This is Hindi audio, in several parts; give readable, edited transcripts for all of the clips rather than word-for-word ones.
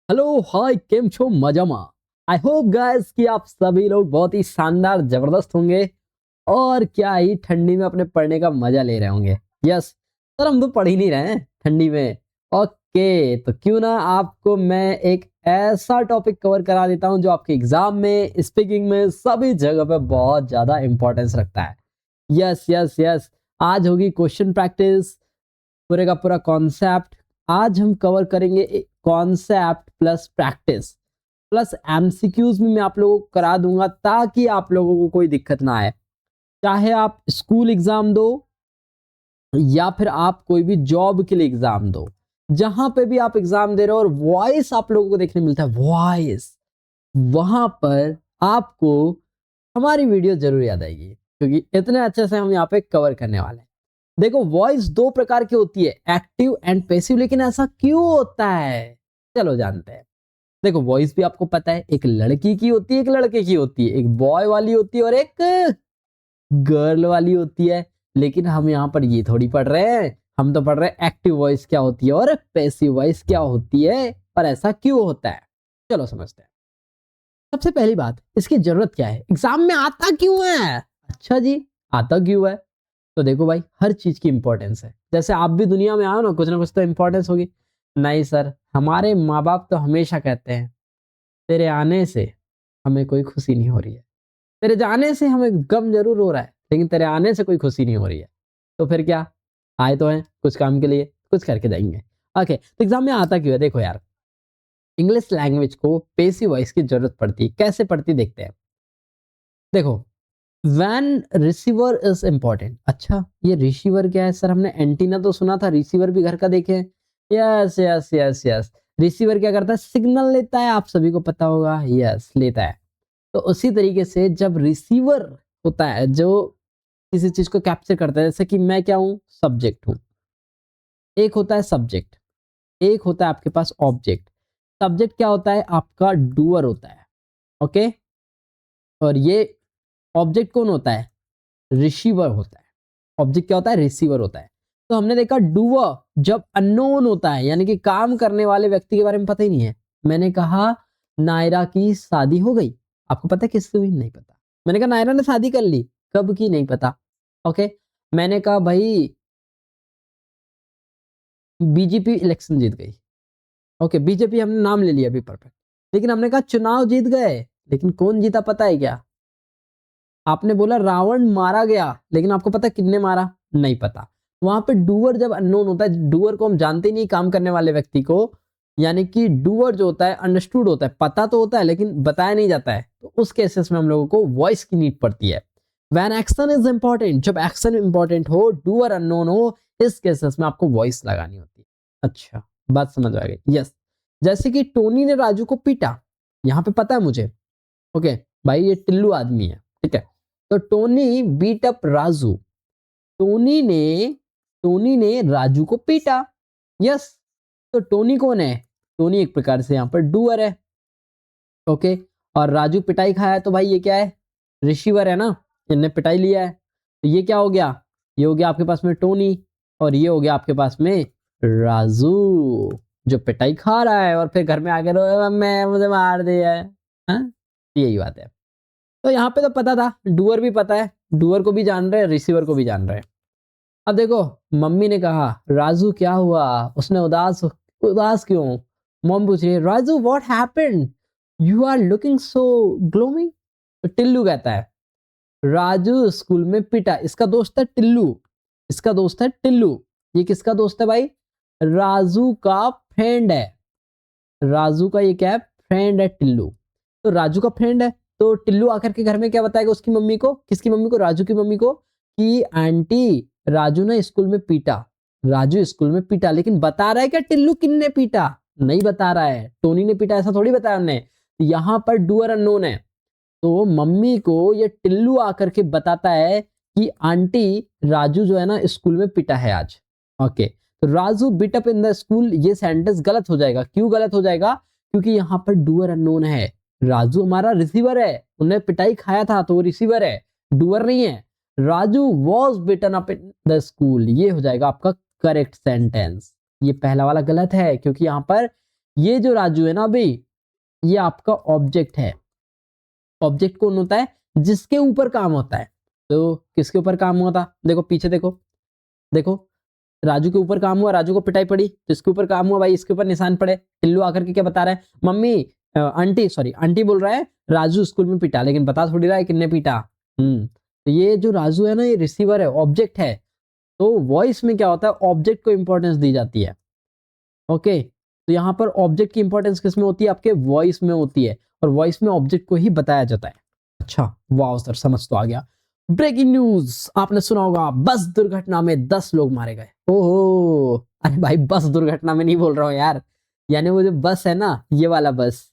हेलो हाय केम छो मजामा। आई होप गाइस कि आप सभी लोग बहुत ही शानदार जबरदस्त होंगे और क्या ही ठंडी में अपने पढ़ने का मजा ले रहे होंगे। यस सर, हम तो पढ़ ही नहीं रहे हैं ठंडी में। ओके, तो क्यों ना आपको मैं एक ऐसा टॉपिक कवर करा देता हूं जो आपके एग्जाम में, स्पीकिंग में, सभी जगह पे बहुत ज्यादा इंपॉर्टेंस रखता है। यस यस यस, आज होगी क्वेश्चन प्रैक्टिस, पूरे का पूरा कॉन्सेप्ट। आज हम कवर करेंगे concept plus practice plus MCQs में मैं आप लोगों को करा दूंगा ताकि आप लोगों को कोई दिक्कत ना आए। चाहे आप स्कूल एग्जाम दो या फिर आप कोई भी जॉब के लिए एग्जाम दो, जहां पे भी आप एग्जाम दे रहे हो और वॉइस आप लोगों को देखने मिलता है, वॉइस, वहां पर आपको हमारी वीडियो जरूर याद आएगी क्योंकि इतने अच्छे से हम यहाँ पे कवर करने वाले हैं। देखो, वॉइस दो प्रकार की होती है, एक्टिव एंड पैसिव, लेकिन ऐसा क्यों होता है चलो जानते हैं। देखो, वॉइस भी आपको पता है, एक लड़की की होती है, एक लड़के की होती है, एक बॉय वाली होती है और एक गर्ल वाली होती है। लेकिन हम यहाँ पर ये थोड़ी पढ़ रहे हैं, हम तो पढ़ रहे हैं एक्टिव वॉइस क्या होती है और पैसिव वॉइस क्या होती है और ऐसा क्यों होता है। चलो समझते हैं। सबसे पहली बात, इसकी जरूरत क्या है, एग्जाम में आता क्यों है। अच्छा जी, आता क्यों है? तो देखो भाई, हर चीज की इंपॉर्टेंस है। जैसे आप भी दुनिया में आओ ना कुछ तो इंपॉर्टेंस होगी। नहीं सर, हमारे माँ बाप तो हमेशा कहते हैं तेरे आने से हमें कोई खुशी नहीं हो रही है, तेरे जाने से हमें गम जरूर हो रहा है, लेकिन तेरे आने से कोई खुशी नहीं हो रही है। तो फिर क्या, आए तो हैं कुछ काम के लिए, कुछ करके जाएंगे। ओके, तो एग्जाम में आता क्यों है? देखो यार, इंग्लिश लैंग्वेज को पेसिव वॉइस की जरूरत पड़ती है। कैसे पड़ती देखते हैं। देखो, वैन रिसीवर इज इंपॉर्टेंट। अच्छा, ये रिसीवर क्या है सर? हमने एंटीना तो सुना था, रिसीवर भी घर का देखे। Yes yes yes yes, receiver क्या करता है? सिग्नल लेता है, आप सभी को पता होगा। यस, लेता है। तो उसी तरीके से जब रिसीवर होता है जो किसी चीज को कैप्चर करता है, जैसे कि मैं क्या हूं? सब्जेक्ट हूं। एक होता है सब्जेक्ट, एक होता है आपके पास ऑब्जेक्ट। सब्जेक्ट क्या होता है? आपका डूअर होता है। ओके, और ये ऑब्जेक्ट कौन होता है? रिसीवर होता है। ऑब्जेक्ट क्या होता है? रिसीवर होता है। तो हमने देखा डूअर जब अननोन होता है, यानी कि काम करने वाले व्यक्ति के बारे में पता ही नहीं है। मैंने कहा नायरा की शादी हो गई, आपको पता है किससे हुई? नहीं पता। मैंने कहा नायरा ने शादी कर ली, कब की? नहीं पता। ओके, मैंने कहा भाई बीजेपी इलेक्शन जीत गई। ओके, बीजेपी हमने नाम ले लिया, अभी परफेक्ट। लेकिन हमने कहा चुनाव जीत गए, लेकिन कौन जीता पता है क्या? आपने बोला रावण मारा गया, लेकिन आपको पता किसने मारा? नहीं पता। वहां पे डूअर जब अननोन होता है, डूअर को हम जानते नहीं, काम करने वाले व्यक्ति को, यानी कि डूअर जो होता है अंडरस्टूड होता है, पता तो होता है लेकिन बताया नहीं जाता है, तो उस केसेस में हम लोगों को वॉइस की नीड पड़ती है। वैन एक्शन इज इंपॉर्टेंट, जब एक्शन इंपॉर्टेंट हो, डूअर अननोन हो, इस केसेस में आपको वॉइस लगानी होती है। अच्छा, बात समझ आ गई। यस, जैसे कि टोनी ने राजू को पीटा, यहां पे पता है मुझे। ओके भाई, ये टिल्लू आदमी है, ठीक है। तो Tony beat up Raju, Tony ने टोनी ने राजू को पीटा। यस, तो टोनी कौन है? टोनी एक प्रकार से यहां पर डूअर है। ओके, और राजू पिटाई खाया है, तो भाई ये क्या है? रिसीवर है ना, इनने पिटाई लिया है। तो ये क्या हो गया? ये हो गया आपके पास में टोनी, और ये हो गया आपके पास में राजू, जो पिटाई खा रहा है और फिर घर में आके रो मैं मुझे मार दिया है। हाँ? यही बात है। तो यहाँ पे तो पता था, डूअर भी पता है, डूअर को भी जान रहे हैं, रिसीवर को भी जान रहे हैं। अब देखो, मम्मी ने कहा राजू क्या हुआ, उसने उदास उदास क्यों? मॉम पूछ रही है Raju what happened, you are looking so gloomy. तो टिल्लू कहता है राजू स्कूल में पिटा, इसका दोस्त है टिल्लू, इसका दोस्त है टिल्लू। ये किसका दोस्त है भाई? राजू का फ्रेंड है। राजू का ये क्या है? फ्रेंड है टिल्लू। तो राजू का फ्रेंड है, तो टिल्लू आकर के घर में क्या बताएगा उसकी मम्मी को? किसकी मम्मी को? राजू की मम्मी को, कि आंटी राजू ने स्कूल में पीटा, राजू स्कूल में पीटा। लेकिन बता रहा है क्या टिल्लू किन्ने पीटा? नहीं बता रहा है, टोनी ने पीटा ऐसा थोड़ी बताया उन्होंने। यहां पर डूअर अननोन है, तो मम्मी को ये टिल्लू आकर के बताता है कि आंटी राजू जो है ना स्कूल में पिटा है आज। ओके, तो Raju bit up in the school, ये सेंटेंस गलत हो जाएगा। क्यों गलत हो जाएगा? क्योंकि यहाँ पर डूअर अननोन है, राजू हमारा रिसीवर है, उन्हें पिटाई खाया था तो वो रिसीवर है, डूअर नहीं है। Raju was beaten up in the school, ये हो जाएगा आपका करेक्ट सेंटेंस। ये पहला वाला गलत है क्योंकि यहाँ पर ये जो राजू है ना भाई, ये आपका ऑब्जेक्ट है। ऑब्जेक्ट कौन होता है? जिसके ऊपर काम होता है। तो किसके ऊपर काम हुआ था? देखो पीछे देखो, देखो राजू के ऊपर काम हुआ, राजू को पिटाई पड़ी, तो इसके ऊपर काम हुआ भाई, इसके ऊपर निशान पड़े। टिल्लू आकर के क्या बता रहा है? मम्मी आंटी, सॉरी आंटी बोल रहा है राजू स्कूल में पिटा, लेकिन बता थोड़ी रहा है किसने पीटा। तो ये जो राजू है ना, ये रिसीवर है, ऑब्जेक्ट है। तो वॉइस में क्या होता है? ऑब्जेक्ट को इंपॉर्टेंस दी जाती है। ओके, तो यहाँ पर ऑब्जेक्ट की इंपॉर्टेंस किस में होती है? आपके वॉइस में होती है, और वॉइस में ऑब्जेक्ट को ही बताया जाता है। अच्छा, वाह सर, समझ तो आ गया। ब्रेकिंग न्यूज, आपने सुना होगा बस दुर्घटना में 10 लोग मारे गए। ओहो, अरे भाई बस दुर्घटना में नहीं बोल रहा हूँ यार, यानी वो जो बस है ना, ये वाला बस,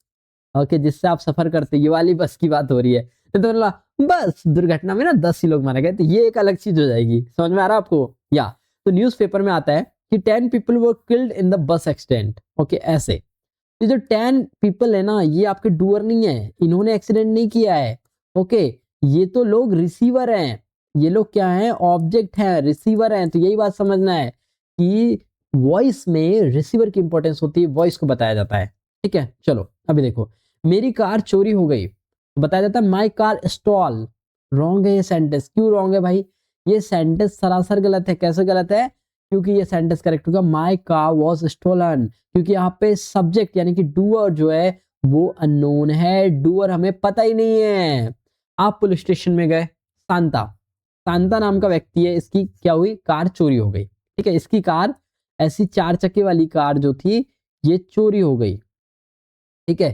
ओके, जिससे आप सफर करते, ये वाली बस की बात हो रही है। नहीं तो बोला बस दुर्घटना में ना 10 ही लोग मारे गए, तो ये एक अलग चीज हो जाएगी। समझ में आ रहा है आपको? या तो न्यूज़पेपर में आता है कि 10 people were killed in the bus accident. Okay, ऐसे ये जो 10 पीपल है ना, ये आपके डूअर नहीं है, इन्होंने एक्सीडेंट नहीं किया है। ओके, ये तो लोग रिसीवर हैं, ये लोग क्या हैं? ऑब्जेक्ट हैं, रिसीवर हैं। तो यही बात समझना है कि वॉइस में रिसीवर की इंपॉर्टेंस होती है, वॉइस को बताया जाता है। ठीक है, चलो अभी देखो, मेरी कार चोरी हो गई, तो बताया जाता है माई कार स्टॉल। रॉन्ग है ये सेंटेंस। क्यों रॉन्ग है भाई? ये सेंटेंस सरासर गलत है। कैसे गलत है? क्योंकि ये सेंटेंस करेक्ट होगा माई कार वॉज स्टोलन, क्योंकि यहाँ पे सब्जेक्ट यानी कि डूअर जो है वो अननोन है, डूअर हमें पता ही नहीं है। आप पुलिस स्टेशन में गए, शांता, शांता नाम का व्यक्ति है, इसकी क्या हुई? कार चोरी हो गई। ठीक है, इसकी कार, ऐसी 4 चक्के वाली कार जो थी, ये चोरी हो गई। ठीक है,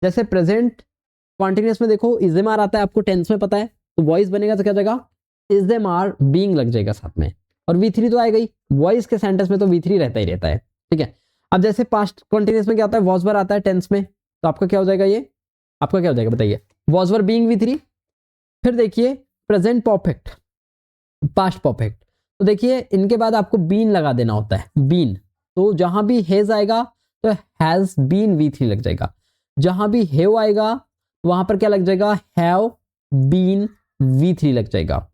जैसे प्रेजेंट कॉन्टिन्यूस में देखो इज एम आर आता है, आपको टेंस में पता है, तो वॉइस बनेगा तो क्या जाएगा, इज एम आर बीइंग लग जाएगा साथ में, और V3 तो आएगा ही, वॉइस के सेंटेंस में तो V3 रहता ही रहता है, ठीक है। अब जैसे पास्ट कॉन्टिन्यूस में क्या होता है, वॉज वर आता है टेंस में, तो आपका क्या हो जाएगा, ये आपका क्या हो जाएगा बताइए, वॉज वर बीइंग V3। फिर देखिए प्रेजेंट परफेक्ट, पास्ट परफेक्ट, तो देखिए इनके बाद आपको बीन लगा देना होता है, बीन, तो जहां भी हैज आएगा तो हैज बीन V3 लग जाएगा, जहां भी हैव आएगा वहां पर क्या लग जाएगा, हैव बीन V3 लग जाएगा,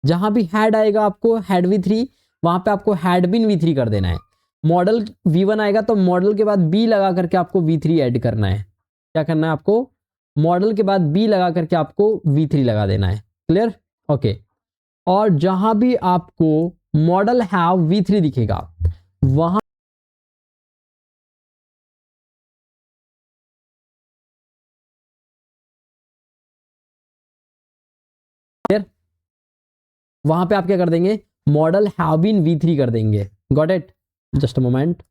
जहां भी हैड आएगा आपको हैड V3, वहां पे आपको हैड बीन V3 कर देना है। मॉडल V1 आएगा तो मॉडल के बाद बी लगा करके आपको V3 ऐड करना है, क्या करना है आपको, मॉडल के बाद बी लगा करके आपको V3 लगा देना है, क्लियर, ओके। और जहां भी आपको मॉडल हैव V3 दिखेगा वहां वहां पे आप क्या कर देंगे, मॉडल हैव बीन V3 कर देंगे, got it, just a moment,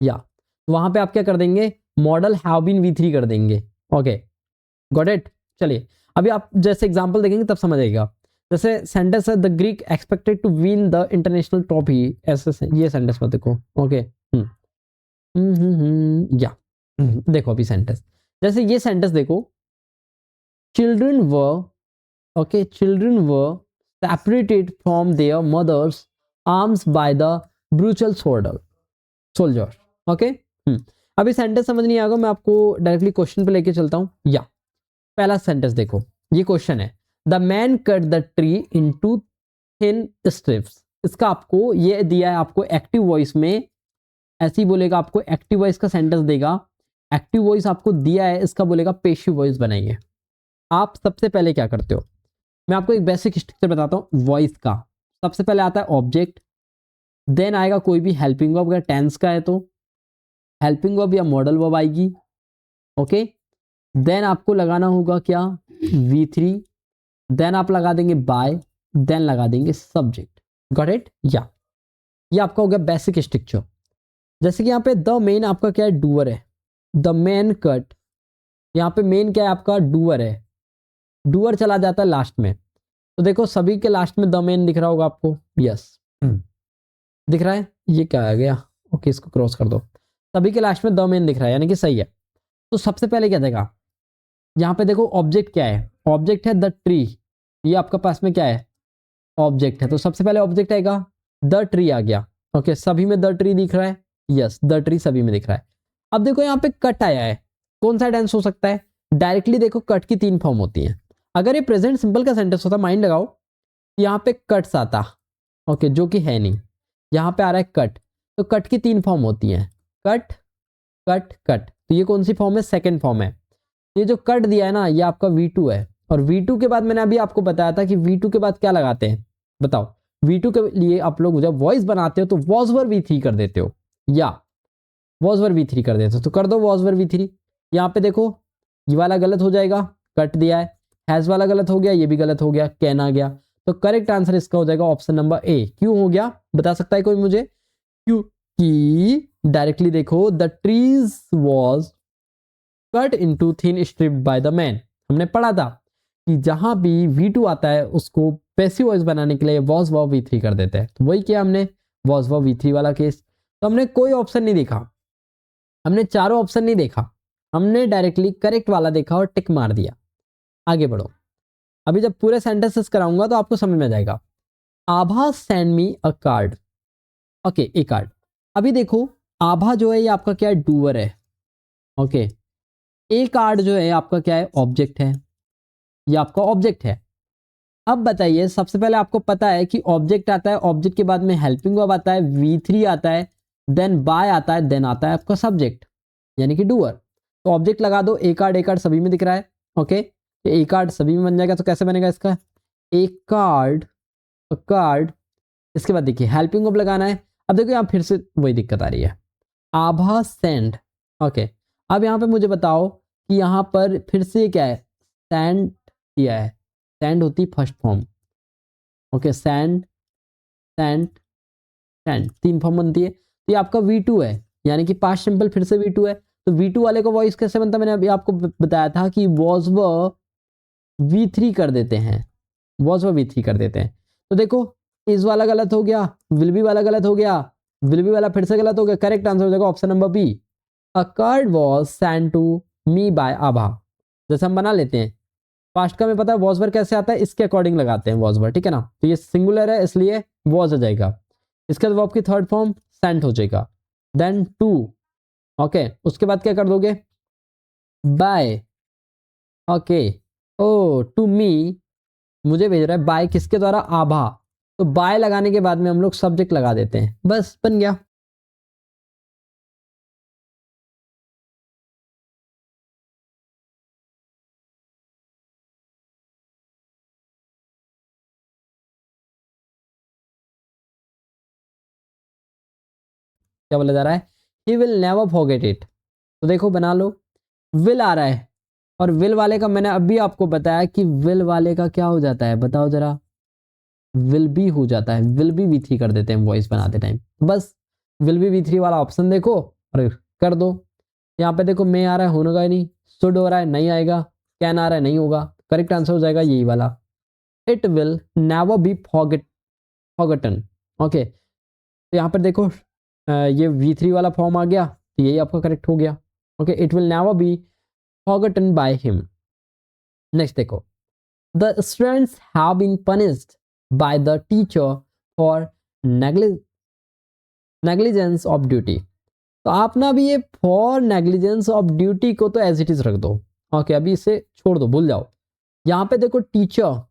या वहां पे आप क्या कर देंगे, मॉडल हैव बीन V3 कर देंगे, ओके, गॉट इट। चलिए अभी आप जैसे एग्जांपल देखेंगे तब समझ आएगा, जैसे सेंटेंस है the Greek expected to win the international trophy, ऐसे ये सेंटेंस मत देखो, ओके, या देखो अभी सेंटेंस, जैसे ये सेंटेंस देखो, चिल्ड्रन व, ओके, चिल्ड्रन व separated from their mother's arms by the brutal soldier, okay. अभी सेंटेंस समझ नहीं आएगा, मैं आपको डायरेक्टली क्वेश्चन पे लेके चलता हूं, या पहला सेंटेंस देखो, ये क्वेश्चन है, the man cut the tree into thin strips, इसका आपको ये दिया है, आपको एक्टिव वॉइस में ऐसे ही बोलेगा, आपको एक्टिव वॉइस का सेंटेंस देगा, एक्टिव वॉइस आपको दिया है, इसका बोलेगा पेशिव वॉइस बनाइए। आप सबसे पहले क्या करते हो, मैं आपको एक बेसिक स्ट्रक्चर बताता हूँ वॉइस का। सबसे पहले आता है ऑब्जेक्ट, देन आएगा कोई भी हेल्पिंग वर्ब, अगर टेंस का है तो हेल्पिंग वर्ब या मॉडल वर्ब आएगी, ओके। देन आपको लगाना होगा क्या, V3, देन आप लगा देंगे बाय, देन लगा देंगे सब्जेक्ट, गॉट इट, या ये आपका हो गया बेसिक स्ट्रक्चर। जैसे कि यहाँ पे द मेन आपका क्या है, डूअर है, द मेन कट, यहाँ पे मेन क्या है आपका, डूअर है, डूअर चला जाता है लास्ट में, तो देखो सभी के लास्ट में द मेन दिख रहा होगा आपको, यस दिख रहा है, ये क्या आ गया, ओके इसको क्रॉस कर दो, सभी के लास्ट में द मेन दिख रहा है, यानी कि सही है। तो सबसे पहले क्या देगा, यहाँ पे देखो ऑब्जेक्ट क्या है, ऑब्जेक्ट है द ट्री, ये आपका पास में क्या है, ऑब्जेक्ट है, तो सबसे पहले ऑब्जेक्ट आएगा, द ट्री आ गया, ओके, सभी में द ट्री दिख रहा है, यस द ट्री सभी में दिख रहा है। अब देखो यहाँ पे कट आया है, कौन सा टेंस हो सकता है, डायरेक्टली देखो कट की 3 फॉर्म होती हैं, अगर ये प्रेजेंट सिंपल का सेंटेंस होता, माइंड लगाओ, यहाँ पे कट्स आता, ओके, जो कि है नहीं, यहाँ पे आ रहा है कट, तो कट की 3 फॉर्म होती हैं, कट कट कट, तो ये कौन सी फॉर्म है, सेकंड फॉर्म है। ये जो कट दिया है ना, ये आपका V2 है, और V2 के बाद मैंने अभी आपको बताया था कि V2 के बाद क्या लगाते हैं, बताओ, V2 के लिए आप लोग जब वॉइस बनाते हो तो वॉज वर V3 कर देते हो, या वॉज वर V3 कर देते हो, तो कर दो वॉज वर V3। यहाँ पे देखो ये वाला गलत हो जाएगा, कट दिया है, हैज वाला गलत हो गया, ये भी गलत हो गया, कैन आ गया, तो करेक्ट आंसर इसका हो जाएगा ऑप्शन नंबर ए। क्यों हो गया बता सकता है कोई मुझे, क्योंकि डायरेक्टली देखो the trees was cut into thin strip by the man, हमने पढ़ा था कि जहां भी V2 आता है उसको पैसिव वॉइस बनाने के लिए वॉज वर्ब V3 कर देते हैं, तो वही किया हमने, वॉज वर्ब V3 वाला केस। तो हमने कोई ऑप्शन नहीं देखा, हमने चारों ऑप्शन नहीं देखा, हमने डायरेक्टली करेक्ट वाला देखा और टिक मार दिया। आगे बढ़ो, अभी जब पूरे सेंटेंसेस कराऊंगा तो आपको समझ में आ जाएगा। Abha send me a card, okay a card. अभी देखो आभा जो है ये आपका क्या है, डूअर है, ओके। ए कार्ड जो है आपका क्या है, ऑब्जेक्ट है, ये आपका ऑब्जेक्ट है। अब बताइए, सबसे पहले आपको पता है कि ऑब्जेक्ट आता है, ऑब्जेक्ट के बाद में हेल्पिंग वर्ब आता है, V3 आता है, देन बाय आता है, देन आता है आपका सब्जेक्ट यानी कि डूअर। तो ऑब्जेक्ट लगा दो, ए कार्ड सभी में दिख रहा है, ओके, ए कार्ड सभी में बन जाएगा, तो कैसे बनेगा इसका, ए कार्ड कार्ड, इसके बाद देखिए हेल्पिंग वर्ब लगाना है। अब देखो यहाँ फिर से वही दिक्कत आ रही है, आभा सेंड, ओके। अब यहाँ पे मुझे बताओ कि यहाँ पर फिर से क्या है, सेंड किया है, सेंड होती first form, okay, send send send 3 form बनती है, तो ये आपका V2 है, यानी कि पास्ट सिंपल फिर से V2 है, तो V2 वाले का वॉइस कैसे बनता है, मैंने अभी आपको बताया था कि वॉज व V3 कर देते हैं, वॉज व V3 कर देते हैं। तो देखो इस वाला गलत हो गया, विल बी वाला गलत हो गया, विल बी वाला फिर से गलत हो गया। करेक्ट आंसर हो जाएगा option number B, a card was send to me by Abha. जैसे हम बना लेते हैं, पास्ट का हमें पता है वॉज वर कैसे आता है, इसके अकॉर्डिंग लगाते हैं वॉज वर, ठीक है ना। तो ये सिंगुलर है इसलिए वॉज हो जाएगा। इसके बाद वर्ब की थर्ड फॉर्म सेंट हो जाएगा, देन टू। ओके, उसके बाद क्या कर दोगे, बाय। ओके, ओ टू मी, मुझे भेज रहा है बाय किसके द्वारा, आभा। तो बाय लगाने के बाद में हम लोग सब्जेक्ट लगा देते हैं, बस बन गया। क्या बोला जा रहा है, he will never forget it. तो देखो बना लो, विल आ रहा है, और विल वाले का मैंने अभी आपको बताया कि विल वाले का क्या हो जाता है, बताओ जरा, विल बी हो जाता है। विल बी V3 कर देते हैं वॉइस बनाते टाइम, बस विल बी V3 वाला ऑप्शन देखो और कर दो। यहाँ पे देखो मे आ रहा है, होगा ही नहीं, शुड हो रहा है, नहीं आएगा, कैन आ रहा है, नहीं होगा। करेक्ट आंसर हो जाएगा यही वाला, it will never be forgotten. Okay, तो यहाँ पर देखो ये V3 वाला फॉर्म आ गया, तो यही आपका करेक्ट हो गया। Okay, it will never be forgotten by him. Next देखो, the students have been punished by the teacher for negligence of duty. तो आप ना अभी ये फॉर नेग्लिजेंस ऑफ ड्यूटी को तो एज इट इज रख दो। ओके, अभी इसे छोड़ दो, भूल जाओ। यहाँ पे देखो टीचर,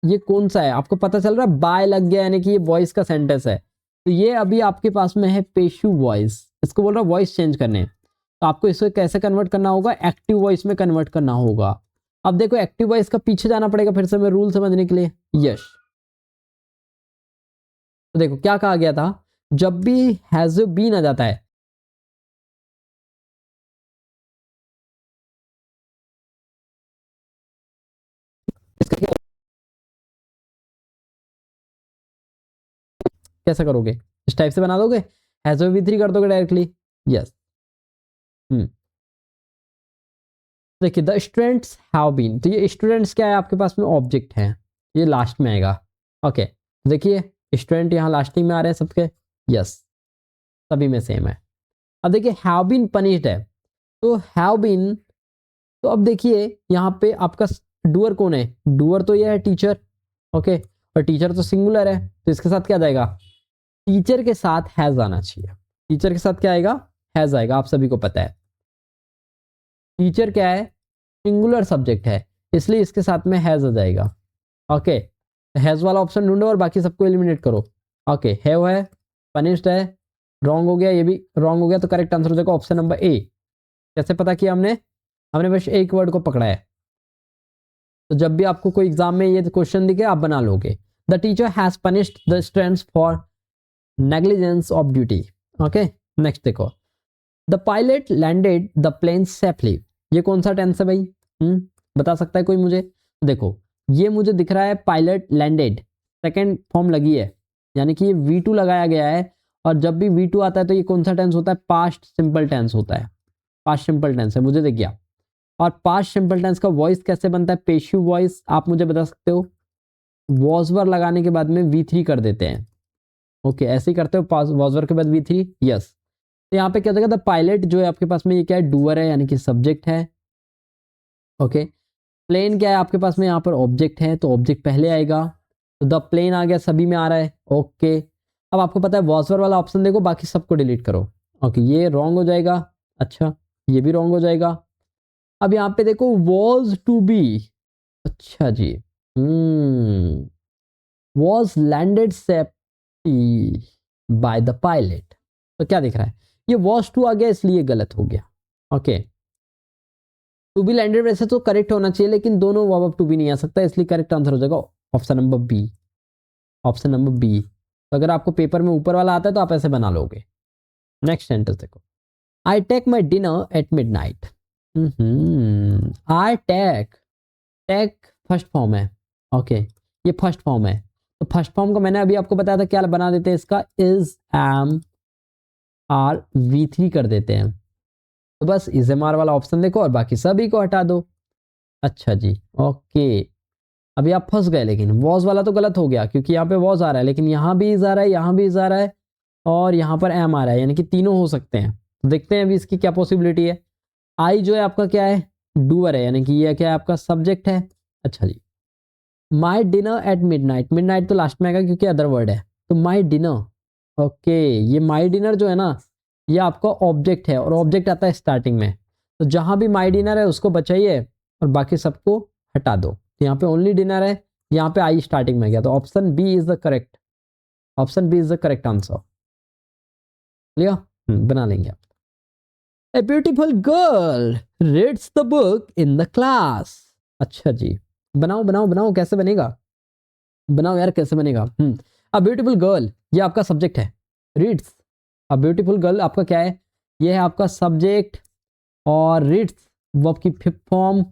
ये कौन सा है आपको पता चल रहा है, बाय लग गया, यानी कि ये वॉइस का सेंटेंस है। तो ये अभी आपके पास में है पेशु वॉइस, इसको बोल रहा है वॉइस चेंज करने। तो आपको इसे कैसे कन्वर्ट करना होगा, एक्टिव वॉइस में कन्वर्ट करना होगा। अब देखो एक्टिव वॉइस का पीछे जाना पड़ेगा फिर से मैं रूल समझने के लिए। यस, तो देखो क्या कहा गया था, जब भी हैज बीन आ जाता है, इसका कैसा करोगे, इस टाइप से बना दोगे, हैज V3 कर दोगे डायरेक्टली। यस, हम्म, देखिए द स्टूडेंट्स हैव बीन, तो ये स्टूडेंट्स क्या है आपके पास में, ऑब्जेक्ट है, ये लास्ट में आएगा। ओके, देखिए स्टूडेंट यहाँ लास्टिंग में आ रहे हैं सबके। यस, सभी में सेम है। अब देखिए हैव बीन पनिश्ड है, तो हैव बीन, तो अब देखिए यहाँ पे आपका डूअर कौन है, डूअर तो ये है टीचर। ओके, और टीचर तो सिंगुलर है, तो इसके साथ क्या जाएगा, टीचर के साथ हैज आना चाहिए। टीचर के साथ क्या आएगा, हैज आएगा, आप सभी को पता है। टीचर क्या है, सिंगुलर सब्जेक्ट है, इसलिए इसके साथ में हैज आ जाएगा। ओके, हैज वाला ऑप्शन ढूंढो और बाकी सबको एलिमिनेट करो। ओके, हैव है, पनिश्ड है, रॉन्ग हो गया, ये भी रॉन्ग हो गया, तो करेक्ट आंसर हो जाएगा ऑप्शन नंबर ए। कैसे पता किया हमने, हमने बस एक वर्ड को पकड़ा है। तो जब भी आपको कोई एग्जाम में ये क्वेश्चन दिखे आप बना लोगे, the teacher has punished the students for negligence of duty. Okay, next देखो, the pilot landed the plane safely. ये कौन सा टेंस है भाई, बता सकता है कोई मुझे। देखो ये मुझे दिख रहा है पायलट लैंडेड, सेकेंड फॉर्म लगी है, यानी कि ये V2 लगाया गया है। और जब भी V2 आता है तो ये कौन सा टेंस होता है, पास्ट सिंपल टेंस होता है, पास्ट सिंपल टेंस है, मुझे दिख गया। और पास्ट सिंपल टेंस का वॉइस कैसे बनता है, पेशिव वॉइस, आप मुझे बता सकते हो, वॉजवर लगाने के बाद में V3 कर देते हैं। ओके, ऐसे ही करते हो, वॉजवर के बाद V3। यस, तो यहाँ पे क्या हो जाएगा, द पायलट जो है आपके पास में ये क्या है, डूअर है, यानी कि सब्जेक्ट है। ओके, प्लेन क्या है आपके पास में, यहाँ पर ऑब्जेक्ट है, तो ऑब्जेक्ट पहले आएगा, तो द प्लेन आ गया, सभी में आ रहा है। ओके, अब आपको पता है वॉजवर वाला ऑप्शन देखो, बाकी सबको डिलीट करो। ओके, ये रॉन्ग हो जाएगा, अच्छा ये भी रॉन्ग हो जाएगा। अब यहाँ पे देखो वॉज टू बी, अच्छा जी, was landed safety by the pilot. तो क्या दिख रहा है, ये वॉज टू आ गया इसलिए गलत हो गया। ओके, टू बी लैंडेड वैसे तो करेक्ट होना चाहिए, लेकिन दोनों वर्ब टू बी नहीं आ सकता, इसलिए करेक्ट आंसर हो जाएगा option number B, option number B. तो अगर आपको पेपर में ऊपर वाला आता है तो आप ऐसे बना लोगे। नेक्स्ट सेंटेंस देखो, I take my dinner at midnight. I take, take first form है। ओके, ये फर्स्ट फॉर्म है, तो फर्स्ट फॉर्म को मैंने अभी आपको बताया था, क्या बना देते हैं इसका, इज एम आर V3 कर देते हैं। तो बस इज़ेमार वाला ऑप्शन देखो और बाकी सभी को हटा दो। अच्छा जी, ओके। अभी आप फंस गए, लेकिन वॉज वाला तो गलत हो गया क्योंकि यहाँ पे वॉज आ रहा है, लेकिन यहाँ भी इज आ रहा है, यहाँ भी इज आ रहा है और यहाँ पर एम आ रहा है, यानी कि तीनों हो सकते हैं। तो देखते हैं अभी इसकी क्या पॉसिबिलिटी है। आई जो है आपका क्या है, डूअर है, यानी कि ये क्या है आपका सब्जेक्ट है। अच्छा जी, my dinner at midnight, midnight तो लास्ट में आएगा क्योंकि अदर वर्ड है, तो माई डिनर। ओके, ये माई डिनर जो है ना, ये आपका ऑब्जेक्ट है और ऑब्जेक्ट आता है स्टार्टिंग में। तो जहां भी माई डिनर है उसको बचाइए और बाकी सबको हटा दो। तो यहाँ पे ओनली डिनर है, यहाँ पे आई स्टार्टिंग में गया, तो option B is the correct, option B is the correct answer. Clear, बना लेंगे आप। A beautiful girl reads the book in the class. अच्छा जी, बनाओ बनाओ बनाओ, कैसे बनेगा, बनाओ यार कैसे बनेगा। अ ब्यूटीफुल गर्ल ये आपका सब्जेक्ट है, रीड्स। अ ब्यूटीफुल गर्ल आपका क्या है, ये है आपका सब्जेक्ट, और रीड्स वर्ब की fifth form,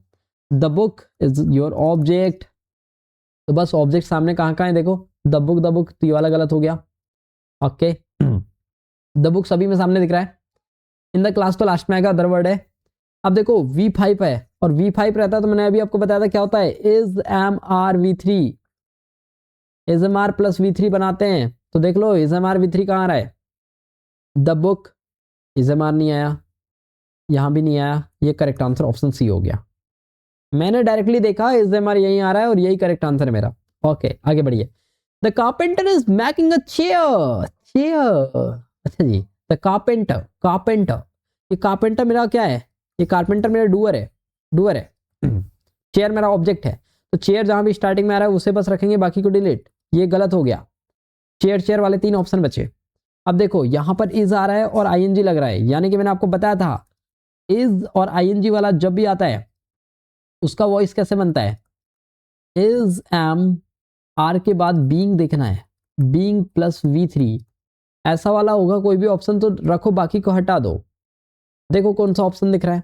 the book is your object. तो बस ऑब्जेक्ट सामने कहाँ कहाँ है देखो, द बुक तो ये वाला गलत हो गया। ओके, द बुक सभी में सामने दिख रहा है, इन द क्लास तो लास्ट में आएगा, अदर वर्ड है। अब देखो V5 है और V5 रहता है, तो मैंने अभी आपको बताया था क्या होता है, is am are V3, is am are plus V3 बनाते हैं। तो देख लो इज एम आर V3 कहाँ आ रहा है, the book, is am are नहीं आया, यहां भी नहीं आया, ये करेक्ट आंसर ऑप्शन सी हो गया। मैंने डायरेक्टली देखा इज एम आर यही आ रहा है और यही करेक्ट आंसर है मेरा। ओके आगे बढ़िए। The carpenter is making a chair, chair. अच्छा जी, द कारपेंटर, कारपेंटर, ये कारपेंटर मेरा क्या है, ये कारपेंटर मेरा डूअर है, डूअर है। चेयर मेरा ऑब्जेक्ट है, तो चेयर जहां भी स्टार्टिंग में आ रहा है उसे बस रखेंगे, बाकी को डिलीट। ये गलत हो गया, चेयर चेयर वाले 3 ऑप्शन बचे। अब देखो यहां पर इज आ रहा है और आईएनजी लग रहा है, यानी कि मैंने आपको बताया था इज और आईएनजी वाला जब भी आता है उसका वॉइस कैसे बनता है, इज एम आर के बाद बीइंग देखना है, बीइंग प्लस V3, ऐसा वाला होगा। कोई भी ऑप्शन तो रखो, बाकी को हटा दो। देखो कौन सा ऑप्शन दिख रहा है,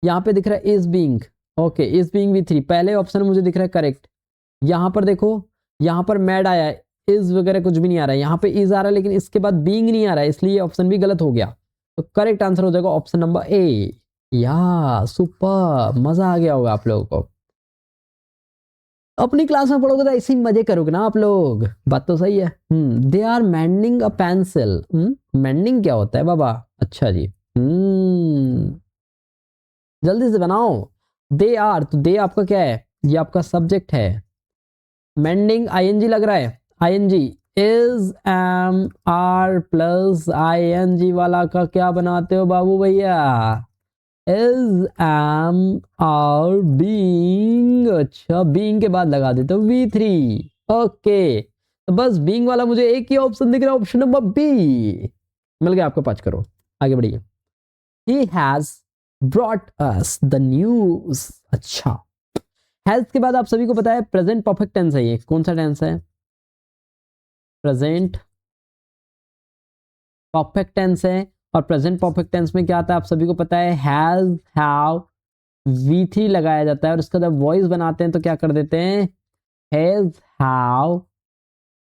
यहाँ पे दिख रहा है is being. Okay, is being V3 पहले ऑप्शन मुझे दिख रहा है करेक्ट। यहाँ पर देखो, यहाँ पर मैड आया है, इज वगैरह कुछ भी नहीं आ रहा है, यहाँ पे इज आ रहा है लेकिन इसके बाद बीइंग नहीं आ रहा है, इसलिए ऑप्शन भी गलत हो गया। तो करेक्ट आंसर हो जाएगा ऑप्शन नंबर ए। या सुपर, मजा आ गया होगा आप लोगों को। अपनी क्लास में पढ़ोगे तो ऐसे ही मजे करोगे ना आप लोग, बात तो सही है। They are mending a pencil, mending क्या होता है बाबा। अच्छा जी, जल्दी से बनाओ। दे आर, तो दे आपका क्या है, ये आपका सब्जेक्ट है। मेंडिंग आईएनजी लग रहा है, ING, is am are plus ING वाला का क्या बनाते हो बाबू भैया, इज एम आर बीइंग। अच्छा, बीइंग के बाद लगा देते हो V3। ओके, तो बस बीइंग वाला मुझे एक ही ऑप्शन दिख रहा है, ऑप्शन नंबर बी। मिल गया आपको 5 करोड़। आगे बढ़िए। He has brought us the news. अच्छा, हैज के बाद आप सभी को पता है प्रेजेंट परफेक्ट टेंस है, ये कौन सा टेंस है, प्रेजेंट परफेक्ट टेंस है। और प्रेजेंट परफेक्ट टेंस में क्या आता है आप सभी को पता है, हैज, हैव, V3 लगाया जाता है और उसका जब वॉइस बनाते हैं तो क्या कर देते हैं, हैज, हैव,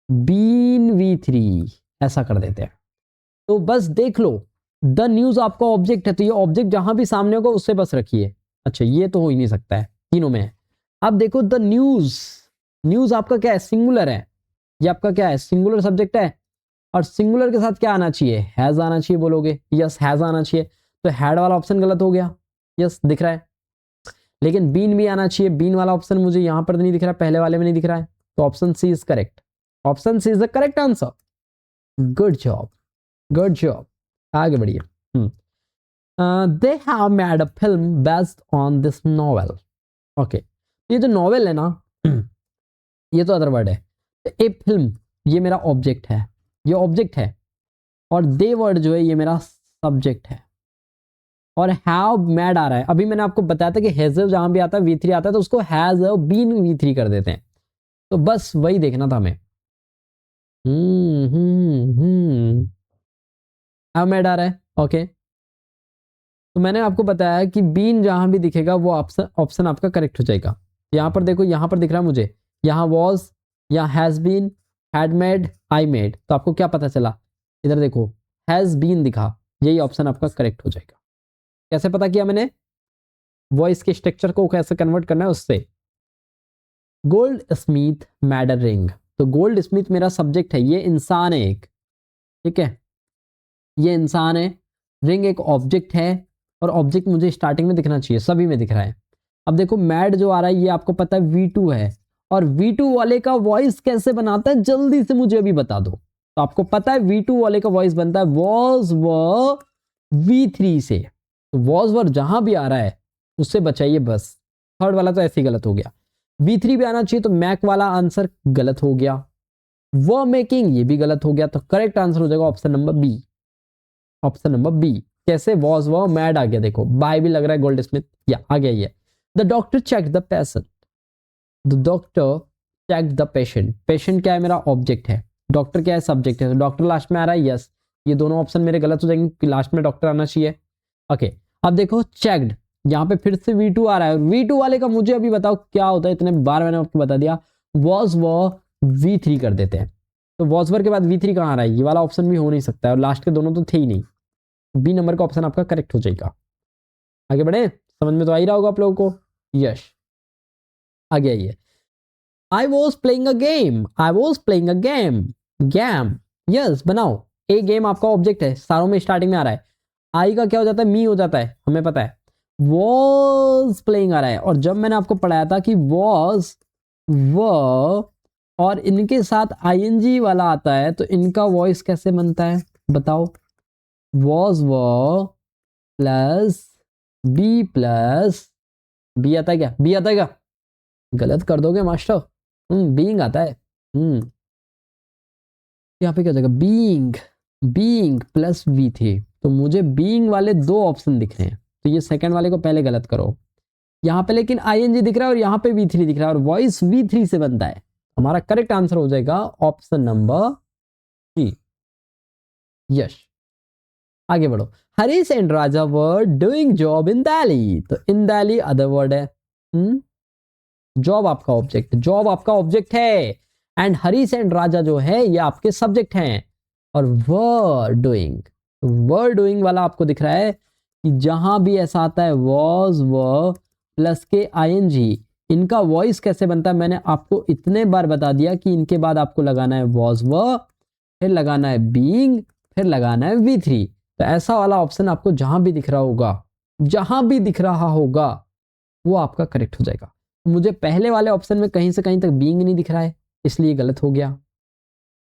बीन V3, ऐसा कर देते हैं। तो बस देख लो, द न्यूज आपका ऑब्जेक्ट है, तो ये ऑब्जेक्ट जहां भी सामने होगा उससे बस रखिए। अच्छा, ये तो हो ही नहीं सकता है, तीनों में है। अब देखो द न्यूज, न्यूज आपका क्या है, सिंगुलर है, ये आपका क्या है, सिंगुलर सब्जेक्ट है। और सिंगुलर के साथ क्या आना चाहिए, हैज आना चाहिए, बोलोगे यस हैज आना चाहिए, तो हैड वाला ऑप्शन गलत हो गया, यस दिख रहा है। लेकिन बीन भी आना चाहिए, बीन वाला ऑप्शन मुझे यहां पर नहीं दिख रहा है, पहले वाले में नहीं दिख रहा है, तो option C is correct, option C is the correct answer. Good job, good job. आगे बढ़िए। They have made a film based on this novel. Okay, ये जो नॉवेल है ना, ये तो अदर वर्ड है, तो ए फिल्म ये मेरा ऑब्जेक्ट है, ये ऑब्जेक्ट है, और दे वर्ड जो है ये मेरा सब्जेक्ट है, और हैव मैड आ रहा है। अभी मैंने आपको बताया था कि हैज जहां भी आता है V3 आता है तो उसको हैज बीन V3 कर देते हैं, तो बस वही देखना था हमें। हैव मैड आ रहा है, ओके। तो मैंने आपको बताया कि बीन जहां भी दिखेगा वो ऑप्शन ऑप्शन आपका करेक्ट हो जाएगा। यहां पर देखो, यहां पर दिख रहा है मुझे, यहां वॉज, यहाँ has been, had made, I made, तो आपको क्या पता चला, इधर देखो हैज बीन दिखा, यही ऑप्शन आपका करेक्ट हो जाएगा। कैसे पता किया मैंने? वॉइस के स्ट्रक्चर को कैसे कन्वर्ट करना है उससे। गोल्ड स्मिथ मैडर रिंग, तो गोल्ड स्मिथ मेरा सब्जेक्ट है, ये इंसान है एक, ठीक है, ये इंसान है। रिंग एक ऑब्जेक्ट है, और ऑब्जेक्ट मुझे स्टार्टिंग में दिखना चाहिए, सभी में दिख रहा है। अब देखो मैड जो आ रहा है ये आपको पता है V2 है, और V2 वाले का वॉइस कैसे बनाता है जल्दी से मुझे अभी बता दो। तो आपको पता है V2 वाले का वॉइस बनता है वॉज व V3 से, तो वॉज वर जहां भी आ रहा है उससे बचाइए बस। थर्ड वाला तो ऐसे ही गलत हो गया। V3 भी आना चाहिए, तो मैक वाला आंसर गलत हो गया। वो मेकिंग ये भी गलत हो गया, तो करेक्ट आंसर हो जाएगा option number B. Option number B. कैसे? वॉज वो मैड आ गया, देखो बाय भी लग रहा है गोल्ड स्मिथ, या आ गया ये। The doctor check the patient, the doctor check the patient, patient क्या है मेरा ऑब्जेक्ट है, डॉक्टर क्या है सब्जेक्ट है, तो डॉक्टर लास्ट में आ रहा है, यस। ये दोनों ऑप्शन मेरे गलत हो जाएंगे कि लास्ट में डॉक्टर आना चाहिए। ओके, अब देखो चेक्ड, यहाँ पे फिर से V2 आ रहा है, V2 वाले का मुझे अभी बताओ क्या होता है, इतने बार मैंने आपको बता दिया। वॉज वो V3 कर देते हैं, तो वॉज वर के बाद V3 कहाँ आ रहा है, ये वाला ऑप्शन भी हो नहीं सकता है, और लास्ट के दोनों तो थे ही नहीं। बी नंबर का ऑप्शन आपका करेक्ट हो जाएगा। आगे बढ़े, समझ में तो आ ही रहा होगा आप लोगों को, यश। आगे आइए। I was playing a game, I was playing a game, game, yes बनाओ। ए गेम आपका ऑब्जेक्ट है, सारों में स्टार्टिंग में आ रहा है। आई का क्या हो जाता है, मी हो जाता है, हमें पता है। वॉज प्लेइंग आ रहा है, और जब मैंने आपको पढ़ाया था कि वॉज वो और इनके साथ आईएनजी वाला आता है, तो इनका वॉइस कैसे बनता है बताओ। वॉज वो प्लस बी प्लस बी आता है क्या, बी आता है क्या? गलत कर दोगे मास्टर, बीइंग आता है। यहाँ पे क्या हो जाएगा, बीइंग, बीइंग प्लस V3, तो मुझे बीइंग वाले दो ऑप्शन दिख रहे हैं, तो ये सेकंड वाले को पहले गलत करो। यहाँ पे लेकिन आईएनजी दिख रहा है और यहाँ पे V3 दिख रहा है, और वॉइस V3 से बनता है। हमारा करेक्ट आंसर हो जाएगा ऑप्शन नंबर सी, यश। आगे बढ़ो। Harish and Raja were doing job in Delhi, तो इन दिल्ली अदर वर्ड है। जॉब आपका ऑब्जेक्ट, जॉब आपका ऑब्जेक्ट है, एंड हरीश एंड राजा जो है ये आपके सब्जेक्ट हैं, और वर डूइंग, वर डूइंग वाला आपको दिख रहा है कि जहां भी ऐसा आता है वॉज व प्लस के आईएनजी, इनका वॉइस कैसे बनता है मैंने आपको इतने बार बता दिया कि इनके बाद आपको लगाना है वॉज व, फिर लगाना है बीइंग, फिर लगाना है V3। तो ऐसा वाला ऑप्शन आपको जहां भी दिख रहा होगा, जहां भी दिख रहा होगा, वो आपका करेक्ट हो जाएगा। मुझे पहले वाले ऑप्शन में कहीं से कहीं तक बीइंग नहीं दिख रहा है, इसलिए गलत हो गया।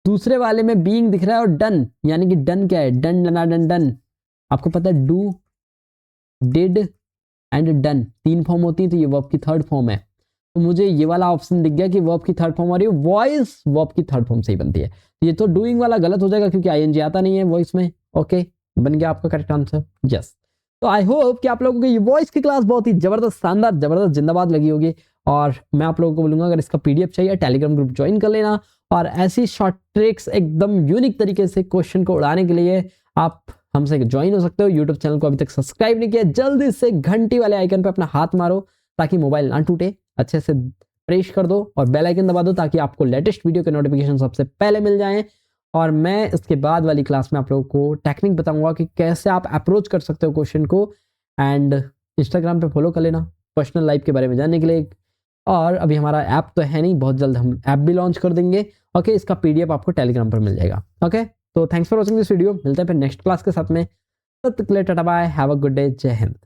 दूसरे वाले में बीइंग दिख रहा है और डन, यानी कि डन क्या है, डन डना डन डन, आपको पता है डू, डिड एंड डन तीन फॉर्म होती है, तो ये वर्ब की थर्ड फॉर्म है। तो मुझे ये वाला ऑप्शन दिख गया कि वर्ब की थर्ड फॉर्म आ रही है, वॉइस वर्ब की थर्ड फॉर्म से ही बनती है। तो ये तो डूइंग वाला गलत हो जाएगा क्योंकि आईएनजी आता नहीं है वॉइस में। ओके, बन गया आपका करेक्ट आंसर, यस। तो आई होप कि आप लोगों को ये वॉइस की क्लास बहुत ही जबरदस्त, शानदार, जबरदस्त, जिंदाबाद लगी होगी। और मैं आप लोगों को बोलूंगा अगर इसका पीडीएफ चाहिए टेलीग्राम ग्रुप ज्वाइन कर लेना, और ऐसी शॉर्ट ट्रिक्स एकदम यूनिक तरीके से क्वेश्चन को उड़ाने के लिए आप हमसे ज्वाइन हो सकते हो। यूट्यूब चैनल को अभी तक सब्सक्राइब नहीं किया, जल्दी से घंटी वाले आइकन पर अपना हाथ मारो ताकि मोबाइल ना टूटे, अच्छे से प्रेस कर दो और बेल आइकन दबा दो ताकि आपको लेटेस्ट वीडियो के नोटिफिकेशन सबसे पहले मिल जाएं। और मैं इसके बाद वाली क्लास में आप लोगों को टेक्निक बताऊंगा कि कैसे आप अप्रोच कर सकते हो क्वेश्चन को। एंड इंस्टाग्राम पे फॉलो कर लेना पर्सनल लाइफ के बारे में जानने के लिए। और अभी हमारा ऐप तो है नहीं, बहुत जल्द हम ऐप भी लॉन्च कर देंगे। ओके, इसका पीडीएफ आपको टेलीग्राम पर मिल जाएगा। ओके, तो thanks for watching this video, मिलते हैं फिर नेक्स्ट क्लास के साथ में। तब तक के लिए tata bye, have a good day, Jai Hind.